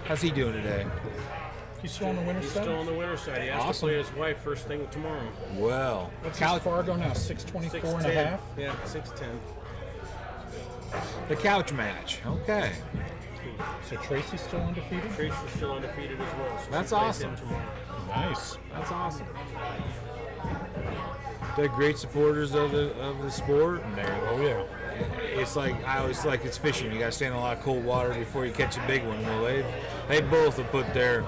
How's he doing today? He's still on the winner's He's side? still on the winner's side. He has to Awesome. play his wife first thing tomorrow. Well, What's his Fargo now? 624 and a 6'10". half? Yeah, 6'10". the couch match. Okay. So Tracy's still undefeated? Tracy's still undefeated as well. So That's she plays awesome. him tomorrow. Nice. That's awesome. They're great supporters of the sport, and Oh, yeah. it's like I always like it's fishing. You got to stand in a lot of cold water before you catch a big one. Well, they both have put their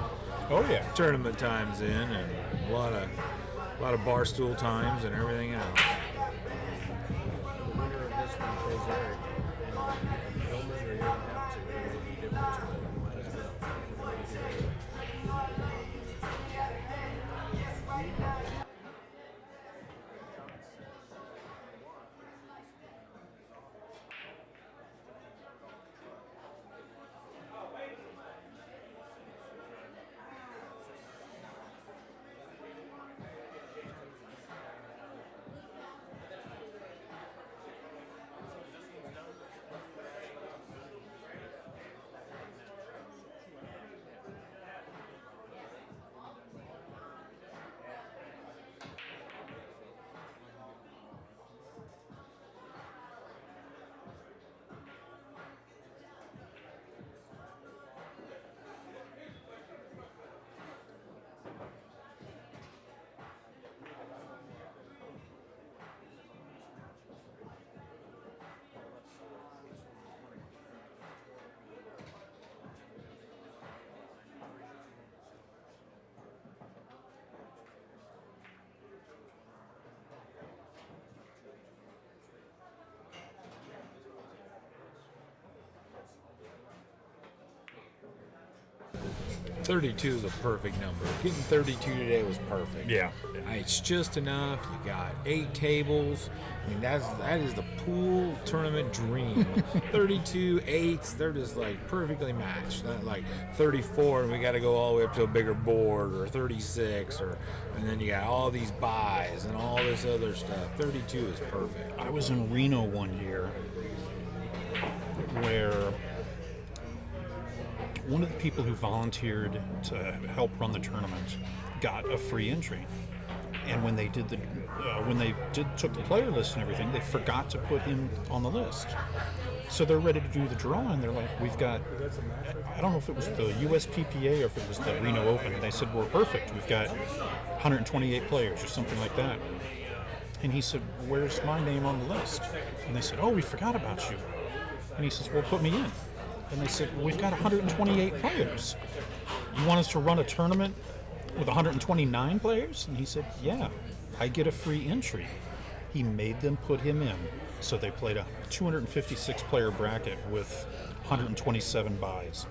Oh, yeah. tournament times in, and a lot of bar stool times and everything else. The winner of this one plays Eric. And film it or you don't have to. It will be different, but you might as well. .32 is a perfect number. Getting 32 today was perfect. Yeah. It's just enough. You got 8 tables. I mean, that is the pool tournament dream. 32 eights, they're just like perfectly matched. Not like 34 and we got to go all the way up to a bigger board, or 36, and then you got all these buys and all this other stuff. 32 is perfect. I was in Reno one year where one of the people who volunteered to help run the tournament got a free entry, and when they took the player list and everything, they forgot to put him on the list. So they're ready to do the draw, and they're like, "We've got." I don't know if it was the USPPA or if it was the Reno Open. And they said, "We're perfect. We've got 128 players or something like that." And he said, "Where's my name on the list?" And they said, "Oh, we forgot about you." And he says, "Well, put me in." And they said, well, "We've got 128 players. You want us to run a tournament with 129 players?" And he said, "Yeah, I get a free entry." He made them put him in. So they played a 256-player bracket with 127 buys.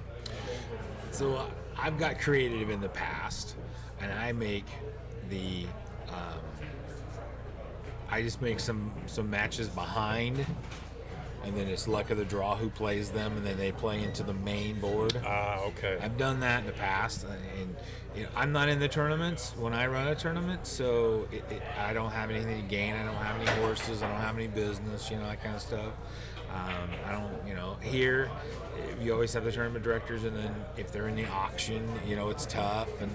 So I've got creative in the past, and I make the I just make some matches behind, and then it's luck of the draw who plays them, and then they play into the main board. Okay. I've done that in the past, and I'm not in the tournaments when I run a tournament, so I don't have anything to gain. I don't have any horses. I don't have any business, that kind of stuff. I don't, here, you always have the tournament directors, and then if they're in the auction, it's tough, and,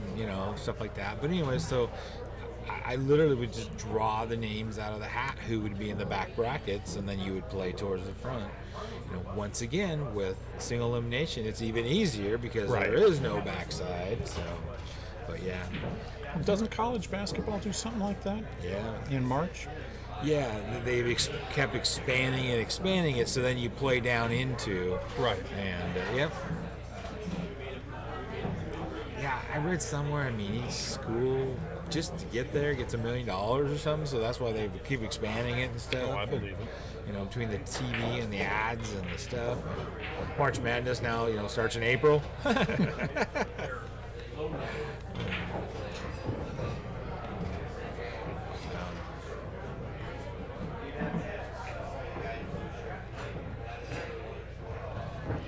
stuff like that. But anyway, so I literally would just draw the names out of the hat who would be in the back brackets, and then you would play towards the front. Once again, with single elimination, it's even easier because there is no backside. So, but yeah. Doesn't college basketball do something like that? Yeah. In March? Yeah, they've kept expanding it, so then you play down into. Right. And, yep. Yeah, I read somewhere, each school, just to get there, gets $1 million or something, so that's why they keep expanding it and stuff. Oh, I believe it. Between the TV and the ads and the stuff. March Madness now, starts in April.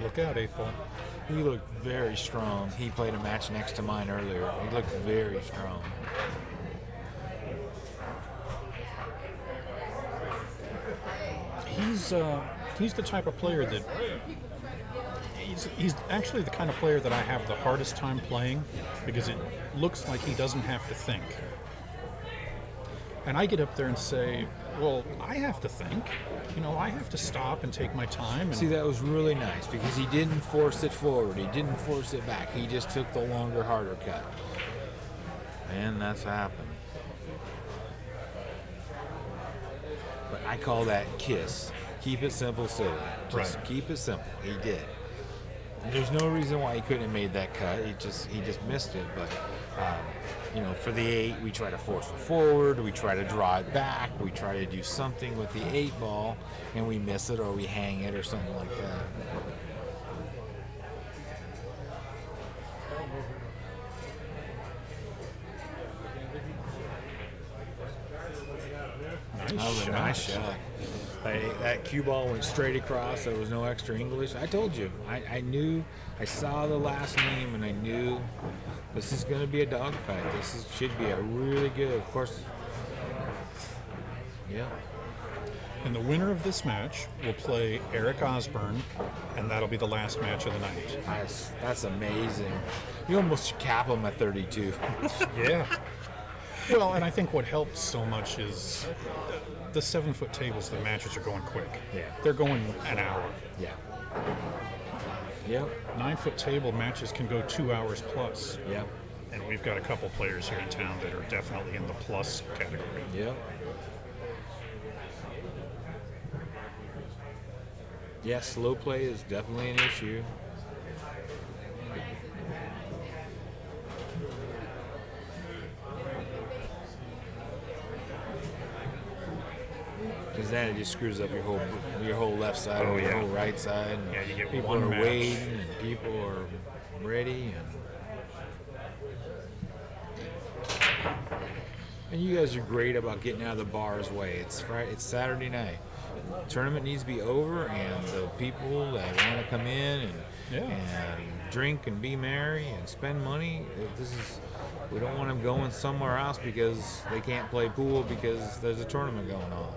Look out, 8-ball. He looked very strong. He played a match next to mine earlier. He looked very strong. He's the type of player that he's actually the kind of player that I have the hardest time playing because it looks like he doesn't have to think. And I get up there and say, well, I have to think. I have to stop and take my time. And See, that was really nice because he didn't force it forward. He didn't force it back. He just took the longer, harder cut. And that's what happened. But I call that KISS. Keep it simple, silly. Just Right. keep it simple. He did. There's no reason why he couldn't have made that cut. He just missed it. But for the 8, we try to force it forward. We try to draw it back. We try to do something with the 8 ball, and we miss it or we hang it or something like that. That was a nice shot. That cue ball went straight across. There was no extra English. I told you. I knew. I saw the last name, and I knew this is going to be a dogfight. Should be a really good. Of course. Yeah. And the winner of this match will play Eric Osborne, and that'll be the last match of the night. That's amazing. You almost cap him at 32. Yeah. Well, and I think what helped so much is the 7-foot tables, the matches are going quick. Yeah. They're going an hour. Yeah. Yep. 9-foot table matches can go 2 hours plus. Yep. And we've got a couple players here in town that are definitely in the plus category. Yep. Yeah, slow play is definitely an issue. Because then it just screws up your whole left side or your whole right side. And Yeah, you get people one are match. waiting and people are ready and you guys are great about getting out of the bar's way. It's Saturday night. Tournament needs to be over, and the people that want to come in and drink and be merry and spend money. We don't want them going somewhere else because they can't play pool because there's a tournament going on.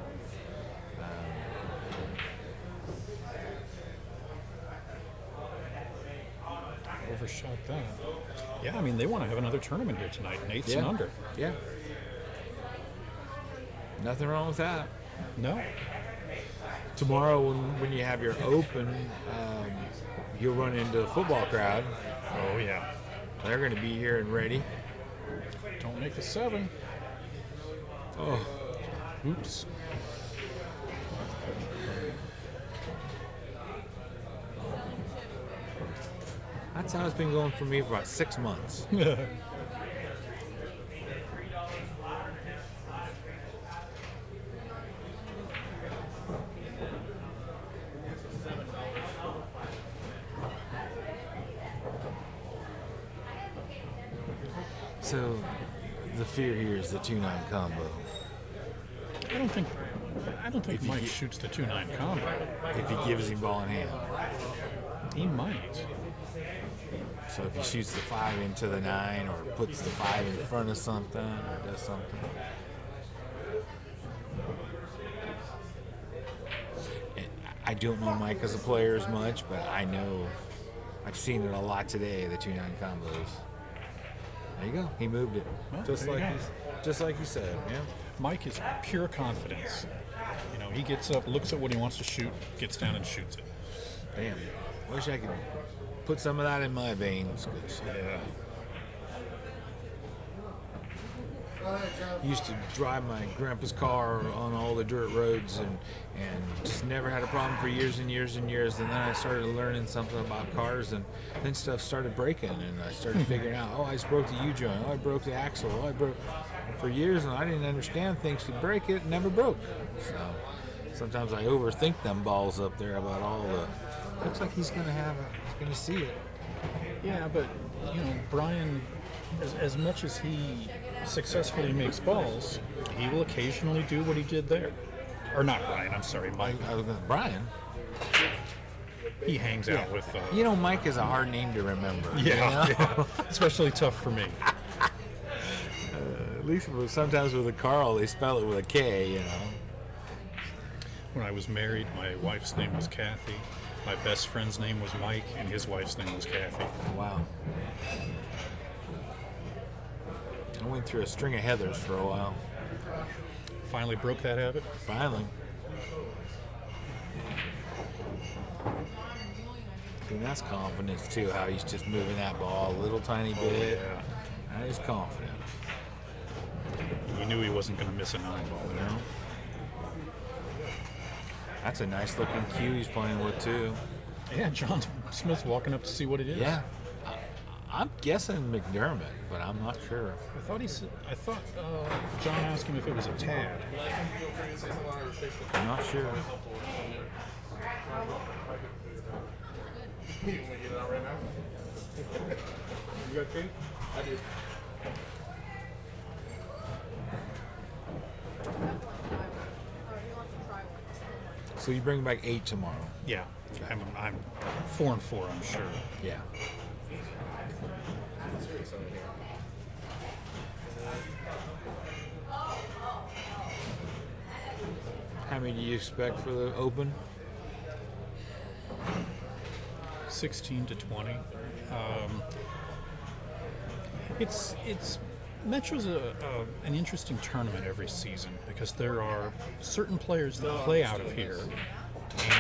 Overshot that. Yeah, I mean, they want to have another tournament here tonight, an 8s and under. Yeah. Nothing wrong with that. No. Tomorrow, when you have your open, you'll run into the football crowd. Oh, yeah. They're going to be here and ready. Don't make a 7. Oh, Oops. that's how it's been going for me for about 6 months. So, the fear here is the 2-9 combo. I don't think If you Mike get- shoots the 2-9 combo. If he gives him ball in hand. He might. So if he shoots the 5 into the 9 or puts the 5 in front of something or does something. I don't know Mike as a player as much, but I know I've seen it a lot today, the 2-9 combos. There you go. He moved it. Well, just there you like you said, yeah. Mike is pure confidence. He gets up, looks at what he wants to shoot, gets down and shoots it. Damn. Wish I could put some of that in my veins. 'Cause Yeah. used to drive my grandpa's car on all the dirt roads and just never had a problem for years and years and years. And then I started learning something about cars, and then stuff started breaking, and I started figuring out, I just broke the U-joint, I broke the axle, I broke for years, and I didn't understand things could break it, and never broke. So sometimes I overthink them balls up there about all the. Looks like he's gonna see it. Yeah, but Brian, as much as he successfully makes balls, he will occasionally do what he did there. Or not Brian, I'm sorry, Mike. Brian. He hangs out with. Mike is a hard name to remember. Yeah, especially tough for me. At least sometimes with a Carl, they spell it with a K. When I was married, my wife's name was Kathy, My best friend's name was Mike, and his wife's name was Kathy. Wow. I went through a string of Heathers for a while. Finally broke that habit. Finally. And that's confidence too, how he's just moving that ball a little tiny bit. Yeah. That is confidence. He knew he wasn't going to miss a 9-ball You there. know? That's a nice looking cue he's playing with too. Yeah, John Smith's walking up to see what it is. Yeah. I'm guessing McDermott, but I'm not sure. I thought John asked him if it was a tad. I'm not sure. You want to get it out right now? You got tea? I do. So you bring back 8 tomorrow. Yeah, I'm 4-4, I'm sure. Yeah. How many do you expect for the Open? 16 to 20. It's Metro's an interesting tournament every season because there are certain players that play out of here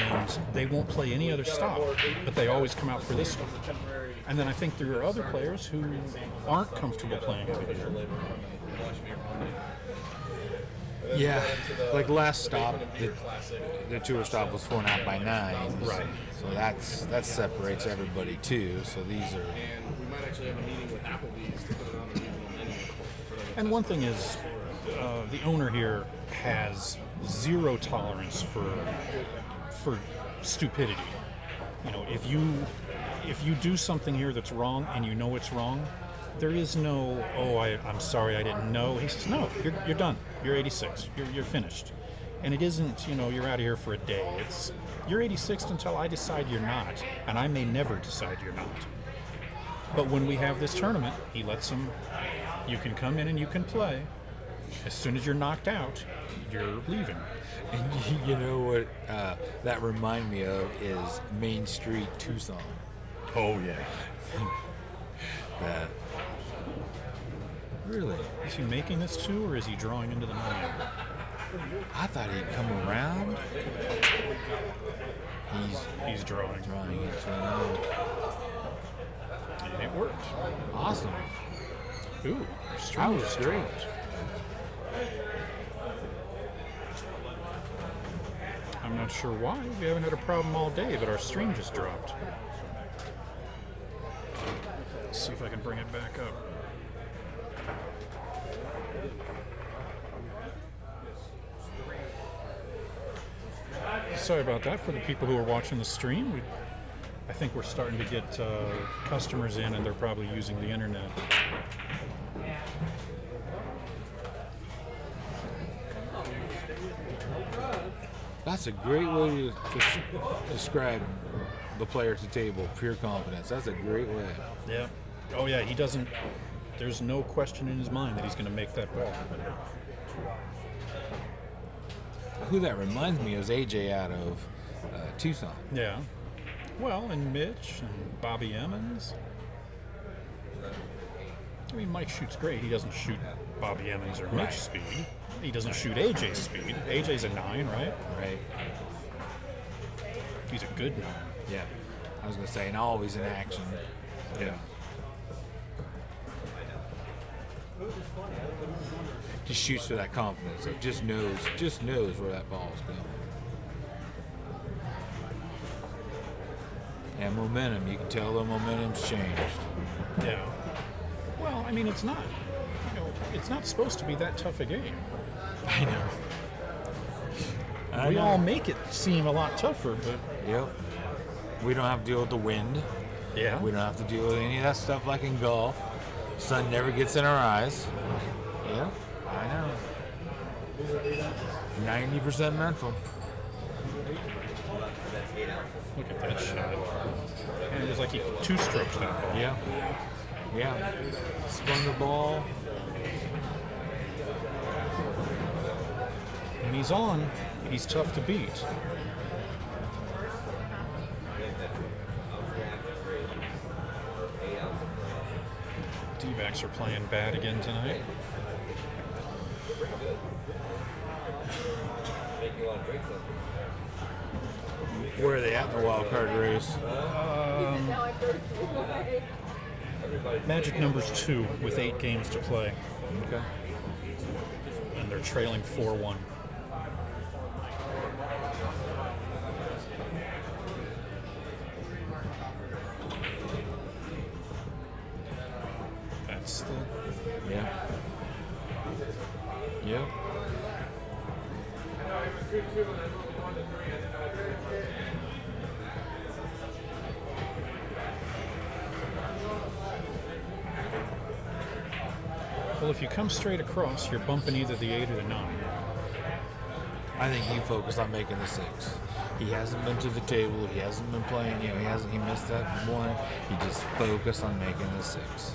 and they won't play any other stop, but they always come out for this one. And then I think there are other players who aren't comfortable playing out of here. Yeah, like last stop, the tour stop was 4.5 by 9. Right. So that separates everybody too. So these are. And we might actually have a meeting with Applebee's to put it on the regional menu. And one thing is, the owner here has zero tolerance for stupidity. You know, if you do something here that's wrong and you know it's wrong, there is no, I'm sorry, I didn't know. He says, no, you're done. You're 86. You're finished. And it isn't, you're out of here for a day. It's you're 86th until I decide you're not, and I may never decide you're not. But when we have this tournament, he lets them. You can come in and you can play. As soon as you're knocked out, you're leaving. And you know what that remind me of is Main Street Tucson. Oh yeah. That really? Is he making this too, or is he drawing into the 9? I thought he'd come around. He's drawing. Drawing into an O. And it worked. Awesome. Ooh, That string was was great. dropped. I'm not sure why. We haven't had a problem all day, but our string just dropped. Let's see if I can bring it back up. Sorry about that for the people who are watching the stream. I think we're starting to get customers in, and they're probably using the internet. That's a great way to describe the player at the table. Pure confidence. That's a great way. Yeah. Oh, yeah. He doesn't. There's no question in his mind that he's going to make that ball. Who that reminds me is AJ out of Tucson. Yeah. Well, and Mitch and Bobby Emmons. I mean, Mike shoots great. He doesn't shoot Bobby Emmons or Mitch Right. speed. He doesn't shoot AJ's speed. AJ's a 9, right? Right. He's a good 9. Yeah. I was gonna say, and always in action. Yeah. Just shoots with that confidence. It just knows where that ball's going. And momentum. You can tell the momentum's changed. Yeah. Well, I mean, it's not. It's not supposed to be that tough a game. I know. We all make it seem a lot tougher, but Yep. We don't have to deal with the wind. yeah. We don't have to deal with any of that stuff like in golf. Sun never gets in our eyes. Yeah, I know. 90% mental. Look at that shot. And it was like he two-stroked that ball. Yeah. Yeah. Spun the ball. When he's on, he's tough to beat. D-backs are playing bad again tonight. Where are they at in the wild card race? Magic numbers 2 with 8 games to play, Okay. and they're trailing 4-1. That's the Yeah. Yep. well. If you come straight across, you're bumping either the 8 or the 9. I think he focused on making the 6. He hasn't been to the table. He hasn't been playing. You know, he missed that one. He just focused on making the 6.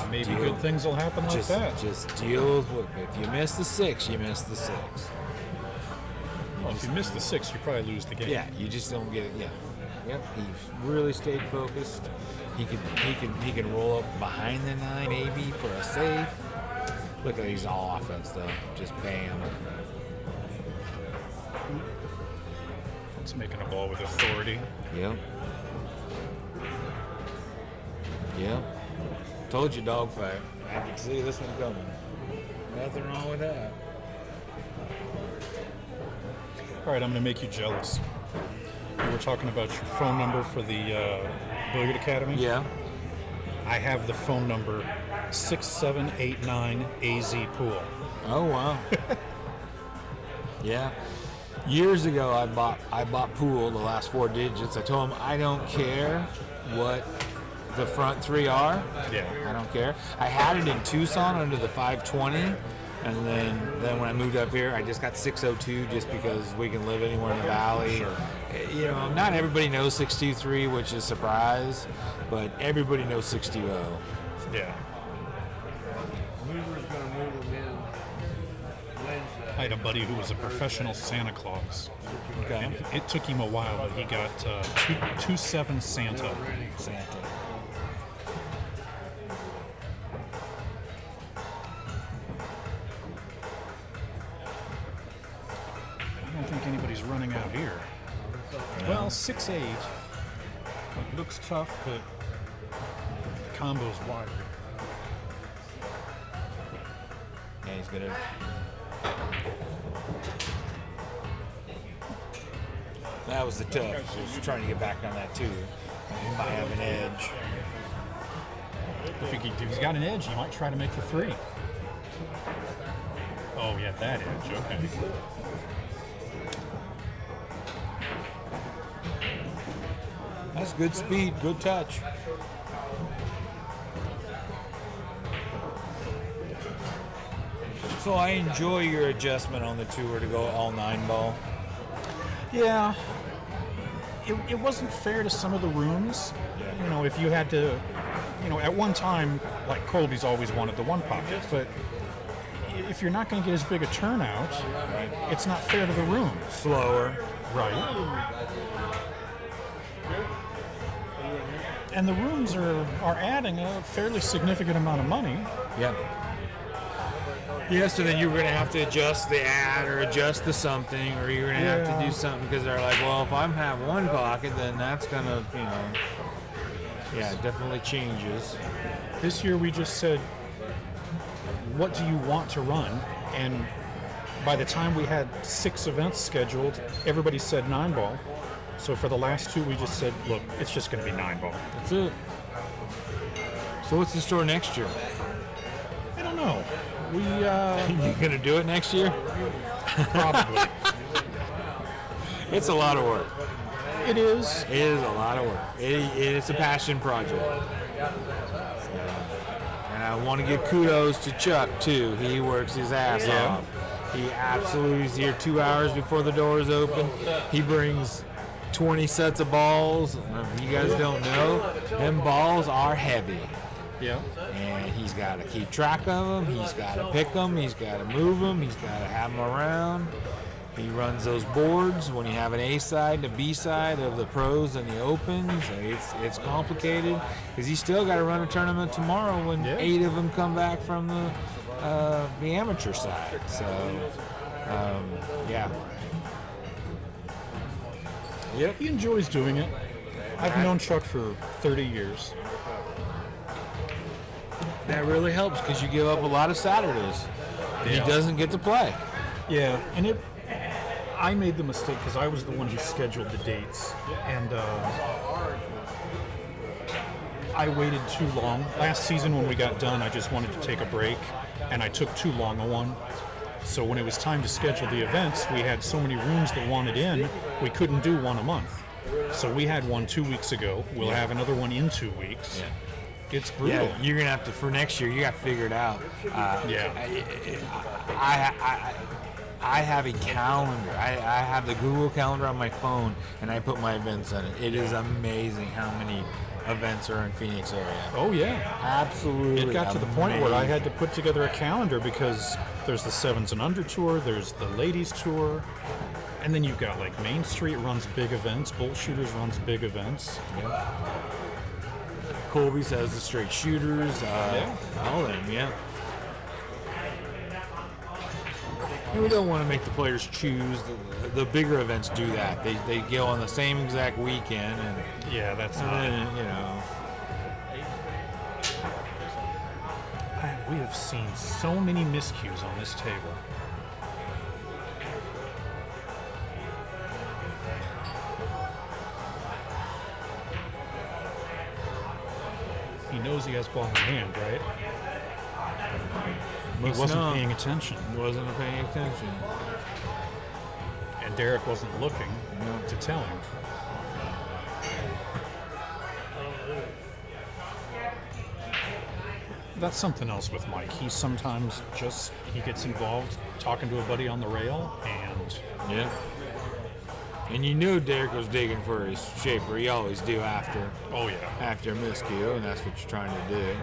Maybe deal- good things will happen like that. Just deal with it. If you miss the 6, you miss the 6. Well, if you miss the 6, you probably lose the game. Yeah, you just don't get it. Yeah. Yep. He really stayed focused. He can roll up behind the 9 maybe for a save. Look at he's all offense though. Just bam. It's making a ball with authority. Yep. Yep. Told you, dog fight. I can see this one coming. Nothing wrong with that. All right, I'm going to make you jealous. We were talking about your phone number for the Billiard Academy. Yeah. I have the phone number 6789 AZ Pool. Oh wow. Yeah. Years ago, I bought Pool, the last 4 digits. I told him I don't care what the front 3 are. Yeah. I don't care. I had it in Tucson under the 520, and then when I moved up here, I just got 602 just because we can live anywhere in the valley. Sure. You know, not everybody knows 623, which is a surprise, but everybody knows 620. Yeah. Hoover's going to move them in Wednesday. I had a buddy who was a professional Santa Claus. Okay. And it took him a while, but he got 2-7 Santa. Santa. I don't think anybody's running out here. Well, 6-8. It looks tough, but the combo's wired. Yeah, he's gonna. That was the tough. He's trying to get back on that too. He might have an edge. If he's got an edge, he might try to make the 3. Oh, yeah, that edge. Okay. That's good speed, good touch. So I enjoy your adjustment on the tour to go all 9 ball. Yeah. It wasn't fair to some of the rooms. Yeah. You know, if you had to, you know, at one time, like Colby's always wanted the 1 pocket, but if you're not going to get as big a turnout, it's not fair to the rooms. Slower. Right. And the rooms are adding a fairly significant amount of money. Yep. Yeah, so then you're going to have to adjust the ad or adjust the something, or you're going to have to do something because they're like, well, if I have 1 pocket, then that's going to, you know, yeah, it definitely changes. This year we just said, what do you want to run? And by the time we had 6 events scheduled, everybody said 9 ball. So for the last 2, we just said, look, it's just going to be 9 ball. That's it. So what's the store next year? I don't know. We You going to do it next year? probably. It's a lot of work. It is. It is a lot of work. It's a passion project. And I want to give kudos to Chuck, too. He works his ass off. He absolutely is here 2 hours before the doors open. He brings 20 sets of balls. If you guys don't know, them balls are heavy. Yeah. And he's got to keep track of them. He's got to pick them. He's got to move them. He's got to have them around. He runs those boards when you have an A side and a B side of the pros and the opens. It's complicated because he's still got to run a tournament tomorrow when 8 of them come back from the amateur side. So, yeah. Yep. He enjoys doing it. I've known Chuck for 30 years. That really helps because you give up a lot of Saturdays. He doesn't get to play. Yeah, and I made the mistake because I was the one who scheduled the dates, and I waited too long. Last season when we got done, I just wanted to take a break, and I took too long a one. So when it was time to schedule the events, we had so many rooms that wanted in, we couldn't do one a month. So we had one 2 weeks ago. We'll have another one in 2 weeks. Yeah. It's brutal. Yeah, you're gonna have to for next year. You got to figure it out. I have a calendar. I have the Google Calendar on my phone, and I put my events on it. It is amazing how many events are in Phoenix area. Oh yeah, absolutely. It got to the point where I had to put together a calendar because there's the 7s and under tour, there's the ladies tour, and then you've got like Main Street runs big events, Bull Shooters runs big events. Yeah. Colby's has the straight shooters. All of them, yeah. And we don't want to make the players choose. The bigger events do that. They go on the same exact weekend, and that's not. We have seen so many miscues on this table. He knows he has ball in hand, right? He wasn't paying attention. Wasn't paying attention. And Derek wasn't looking to tell him. That's something else with Mike. He sometimes he gets involved talking to a buddy on the rail, and and you knew Derek was digging for his shaper. He always do after a miscue, and that's what you're trying to do.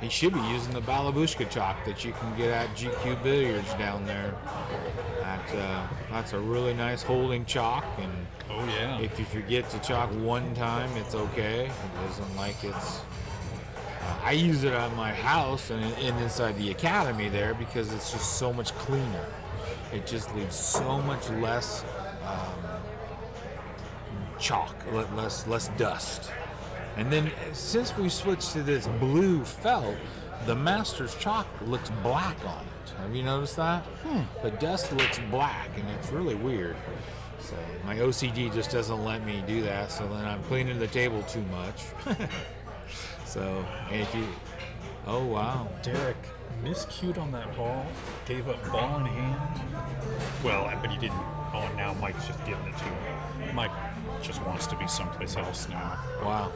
He should be using the Balabushka chalk that you can get at GQ Billiards down there. That's a really nice holding chalk, and if you forget to chalk one time, it's okay. It isn't like it's. I use it at my house and inside the academy there because it's just so much cleaner. It just leaves so much less chalk, less dust. And then since we switched to this blue felt, the Masters chalk looks black on it. Have you noticed that? The dust looks black, and it's really weird. So my OCD just doesn't let me do that, so then I'm cleaning the table too much. So, and if you... Oh, wow. Derek miscued on that ball, gave up ball in hand. Well, but he didn't. Oh, and now Mike's just giving it to him. Mike just wants to be someplace else now. Wow.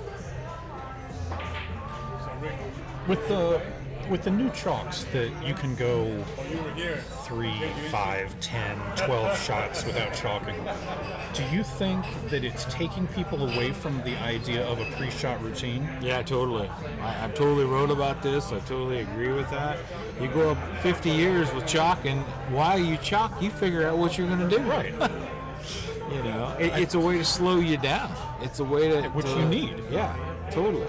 With the new chalks that you can go 3, 5, 10, 12 shots without chalking, do you think that it's taking people away from the idea of a pre-shot routine? Yeah, totally. I totally wrote about this. I totally agree with that. You go up 50 years with chalk, and while you chalk, you figure out what you're going to do. Right. You know, it's a way to slow you down. It's a way to... Which you need. Yeah, totally.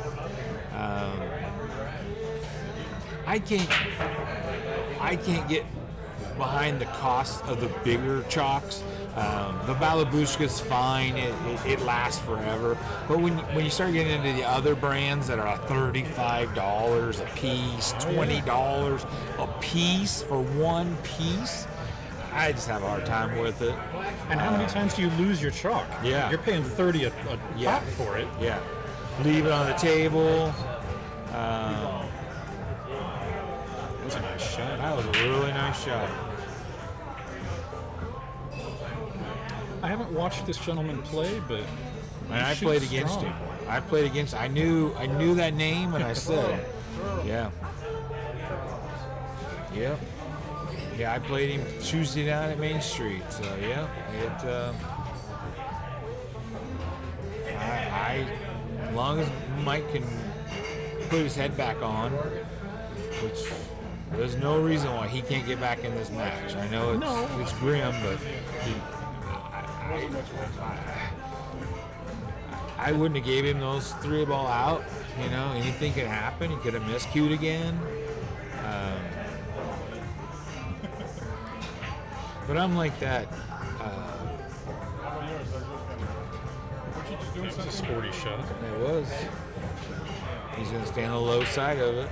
I can't get behind the cost of the bigger chalks. The Balabushka's fine; it lasts forever. But when you start getting into the other brands that are $35 a piece, $20 a piece for one piece, I just have a hard time with it. And how many times do you lose your chalk? Yeah, you're paying $30 a pop for it. Yeah, leave it on the table. That was a nice shot. That was a really nice shot. I haven't watched this gentleman play, but I played against him. I knew that name, and I said, yeah. I played him Tuesday night at Main Street. So as long as Mike can put his head back on, which there's no reason why he can't get back in this match. I know it's grim, but I wouldn't have gave him those 3-ball out. You know, anything could happen. He could have miscued again. But I'm like that. It was a sporty shot. It was. He's going to stay on the low side of it.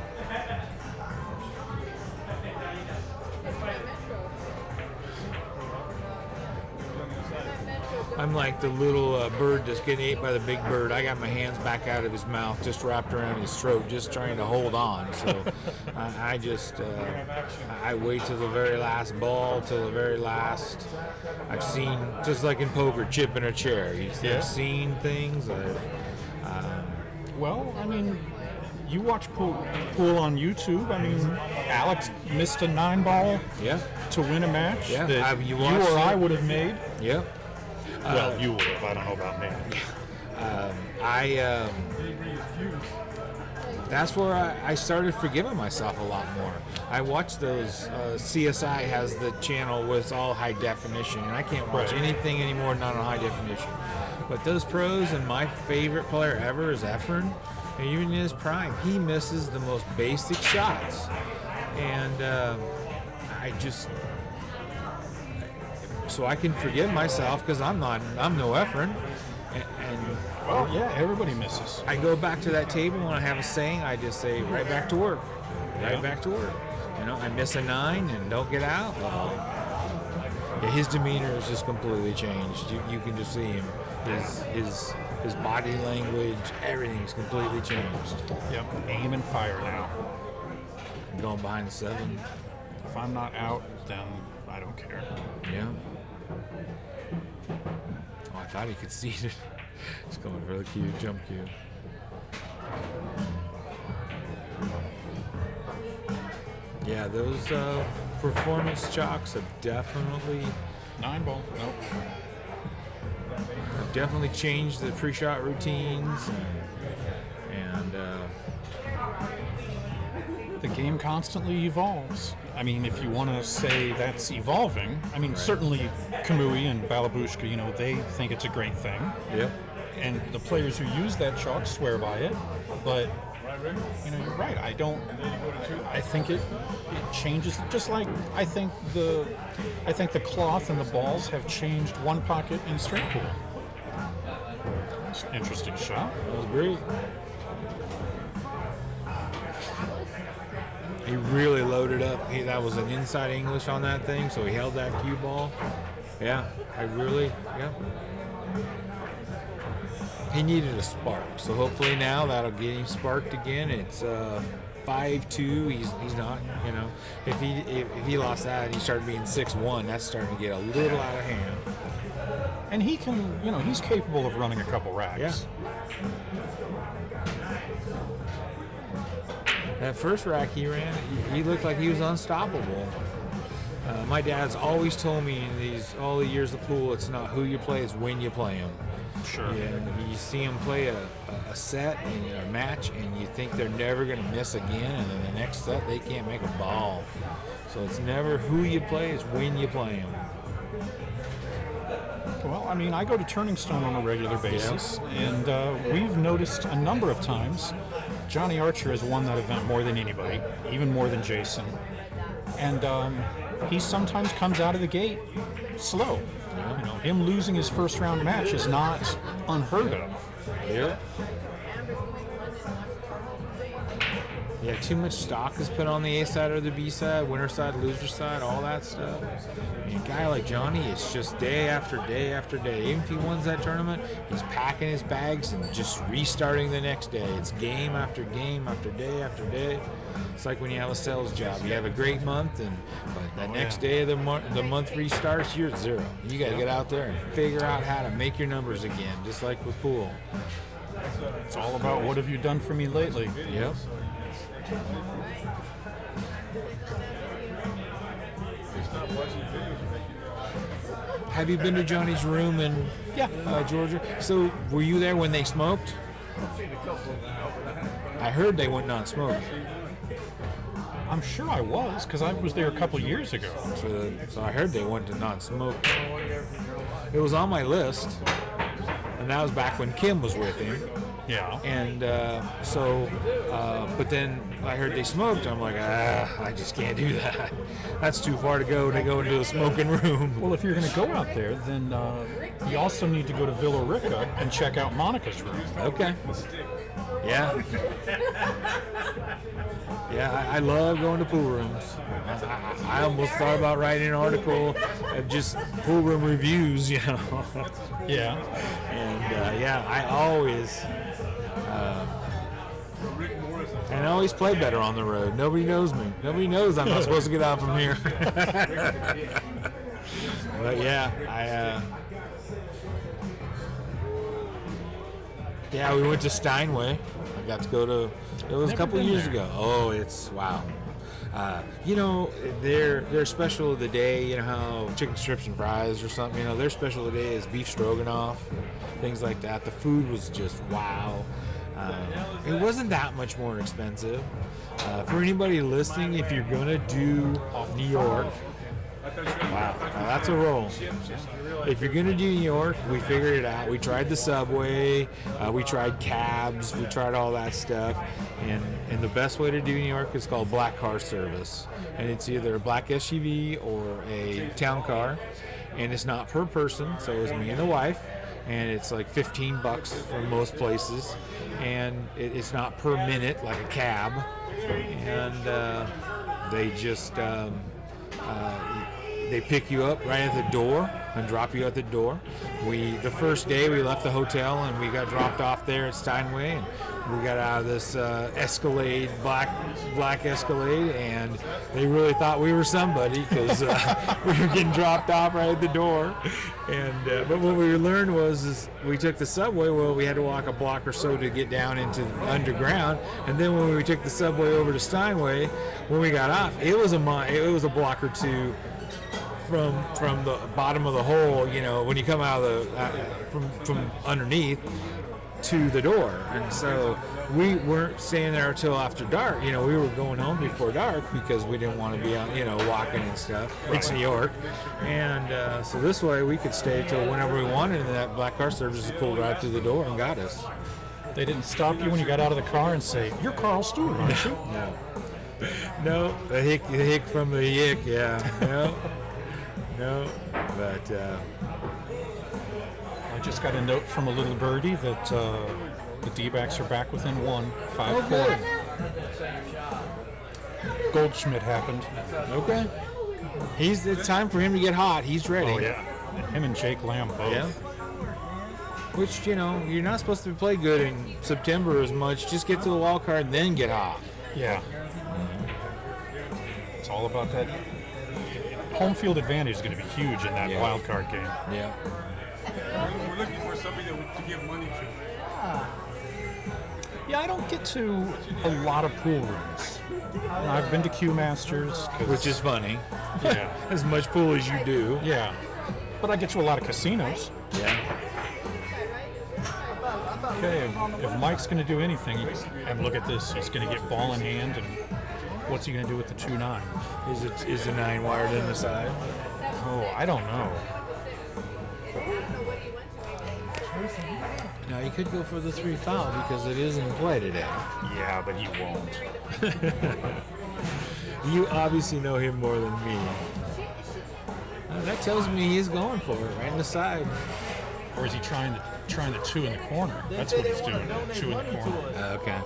I'm like the little bird that's getting ate by the big bird. I got my hands back out of his mouth, just wrapped around his throat, just trying to hold on. So I wait till the very last ball, till the very last. I've seen, just like in poker, chip in a chair. I've seen things. Well, I mean, you watch pool on YouTube. I mean, Alex missed a 9-ball to win a match that you or I would have made. Yeah. Well, you would have. I don't know about me. That's where I started forgiving myself a lot more. I watch those. CSI has the channel with all high definition, and I can't watch anything anymore not on high definition. But those pros, and my favorite player ever is Efren. And even in his prime, he misses the most basic shots, and so I can forgive myself because I'm no Efren. Well, yeah, everybody misses. I go back to that table when I have a saying. I just say, right back to work. Right back to work. You know, I miss a 9 and don't get out. His demeanor is just completely changed. You can just see him. His body language, everything's completely changed. Yep, aim and fire now. I'm going behind the 7. If I'm not out, then I don't care. Yeah. Oh, I thought he could see it. He's going for the cue, jump cue. Yeah, those performance chalks have definitely 9-ball. Nope. Have definitely changed the pre-shot routines and the game constantly evolves. I mean, if you want to say that's evolving, I mean, certainly Kamui and Balabushka, you know, they think it's a great thing. Yep. And the players who use that chalk swear by it. But, you know, you're right. I think it changes. Just like I think the cloth and the balls have changed one pocket in straight pool. That's an interesting shot. That was great. He really loaded up. That was an inside English on that thing, so he held that cue ball. Yeah, He needed a spark, so hopefully now that'll get him sparked again. It's 5-2. He's not, you know. If he lost that and he started being 6-1, that's starting to get a little out of hand. And he can, you know, he's capable of running a couple racks. Yeah. That first rack he ran, he looked like he was unstoppable. My dad's always told me in all the years of pool, it's not who you play, it's when you play them. Sure. Yeah, you see them play a set and a match, and you think they're never going to miss again, and then the next set they can't make a ball. So it's never who you play, it's when you play them. Well, I mean, I go to Turning Stone on a regular basis, and we've noticed a number of times Johnny Archer has won that event more than anybody, even more than Jason. And he sometimes comes out of the gate slow. You know, him losing his first round match is not unheard of. Yeah. Yeah, too much stock is put on the A side or the B side, winner side, loser side, all that stuff. I mean, a guy like Johnny, it's just day after day after day. Even if he wins that tournament, he's packing his bags and just restarting the next day. It's game after game after day after day. It's like when you have a sales job. You have a great month, but the next day of the month restarts, you're at 0. You got to get out there and figure out how to make your numbers again, just like with pool. It's all about what have you done for me lately. Yep. Have you been to Johnny's room in Georgia? So were you there when they smoked? I heard they went non-smoking. I'm sure I was, because I was there a couple years ago. So I heard they wanted to not smoke. It was on my list, and that was back when Kim was with him. Yeah. And but then I heard they smoked. I'm like, I just can't do that. That's too far to go into a smoking room. Well, if you're going to go out there, then you also need to go to Villa Rica and check out Monica's room. Okay. Yeah. Yeah, I love going to pool rooms. I almost thought about writing an article of just pool room reviews, you know. Yeah. And I always and I always play better on the road. Nobody knows me. Nobody knows I'm not supposed to get out from here. But yeah, we went to Steinway. I got to go to. It was a couple years ago. Oh, it's wow. You know, their special of the day. You know how chicken strips and fries or something. You know, their special of the day is beef stroganoff, things like that. The food was just wow. It wasn't that much more expensive. For anybody listening, if you're gonna do New York, wow, now that's a roll. If you're gonna do New York, we figured it out. We tried the subway, we tried cabs, we tried all that stuff, and the best way to do New York is called black car service, and it's either a black SUV or a town car, and it's not per person, so it was me and the wife, and it's like $15 for most places, and it's not per minute like a cab, and they just they pick you up right at the door and drop you at the door. The first day we left the hotel and we got dropped off there at Steinway, and we got out of this Escalade, black Escalade, and they really thought we were somebody because we were getting dropped off right at the door. And but what we learned was we took the subway. Well, we had to walk a block or so to get down into the underground, and then when we took the subway over to Steinway, when we got out, it was a block or two from the bottom of the hole, you know, when you come out of the from underneath to the door. And so we weren't staying there until after dark. You know, we were going home before dark because we didn't want to be out, you know, walking and stuff. It's New York. And so this way we could stay till whenever we wanted, and that black car service pulled right through the door and got us. They didn't stop you when you got out of the car and say, "You're Carl Stewart, aren't you?" No, the hick from the yick, yeah. No, but I just got a note from a little birdie that the D-backs are back within 1, 5-4. good. Goldschmidt happened. Okay. It's time for him to get hot. He's ready. Oh, yeah. Him and Jake Lamb both. Yeah. Which, you know, you're not supposed to play good in September as much. Just get to the wild card and then get hot. Yeah. It's all about that. Home field advantage is going to be huge in that wild card game. Yeah. We're looking for somebody to give money to. Yeah, I don't get to a lot of pool rooms. I've been to Q Masters. Which is funny. Yeah. As much pool as you do. Yeah. But I get to a lot of casinos. Yeah. Okay, if Mike's going to do anything, and look at this, he's going to get ball in hand, and what's he going to do with the 2-9? Is the 9 wired in the side? Oh, I don't know. No, he could go for the 3 foul because it is in play today. Yeah, but he won't. You obviously know him more than me. That tells me he's going for it, right in the side. Or is he trying the 2 in the corner? That's what he's doing, 2 in the corner. Okay.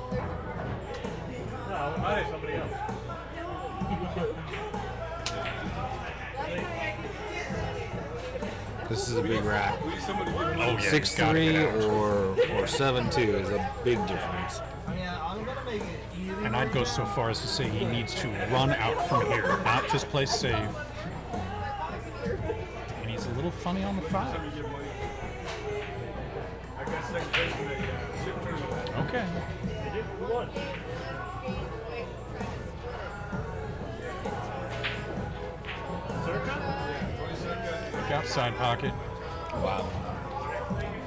This is a big rack. Oh, yeah. 6'3" or 7'2" is a big difference. And I'd go so far as to say he needs to run out from here, not just play safe. And he's a little funny on the 5. Okay. Look outside pocket. Wow.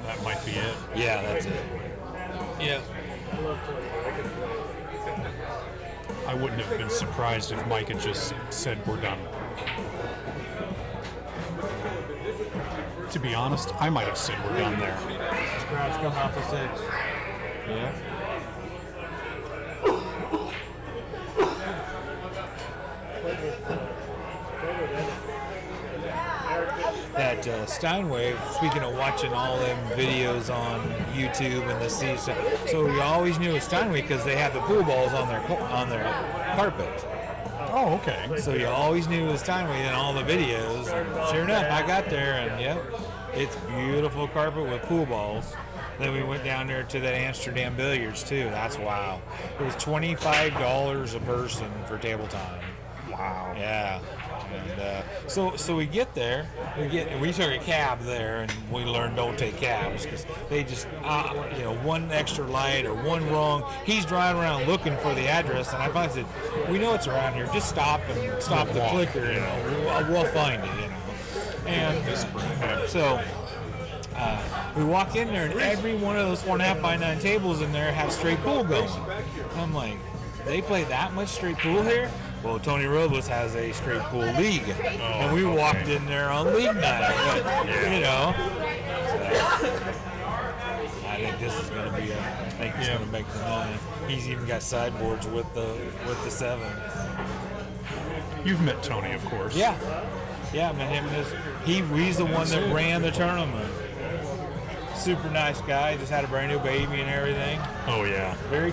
That might be it. Yeah, that's it. Yeah. I wouldn't have been surprised if Mike had just said we're done. To be honest, I might have said we're done there. Crowd's coming off the 6. Yeah. That Steinway, speaking of watching all them videos on YouTube and the season, so we always knew it was Steinway because they had the pool balls on their carpet. Oh, okay. So you always knew it was Steinway in all the videos. And sure enough, I got there and yep, it's beautiful carpet with pool balls. Then we went down there to that Amsterdam Billiards too. That's wow. It was $25 a person for table time. Wow. Yeah. And so we get there, we took a cab there, and we learned don't take cabs because they just one extra light or one wrong. He's driving around looking for the address, and I finally said, "We know it's around here. Just stop and stop the clicker. We'll find it. And so we walk in there, and every one of those 4.5 by 9 tables in there have straight pool going. I'm like, they play that much straight pool here? Well, Tony Robles has a straight pool league, and we walked in there on league night. I think this is going to be. I think he's going to make the 9. He's even got sideboards with the 7. You've met Tony, of course. Yeah, I met him. He's the one that ran the tournament. Super nice guy. Just had a brand new baby and everything. Oh yeah. Very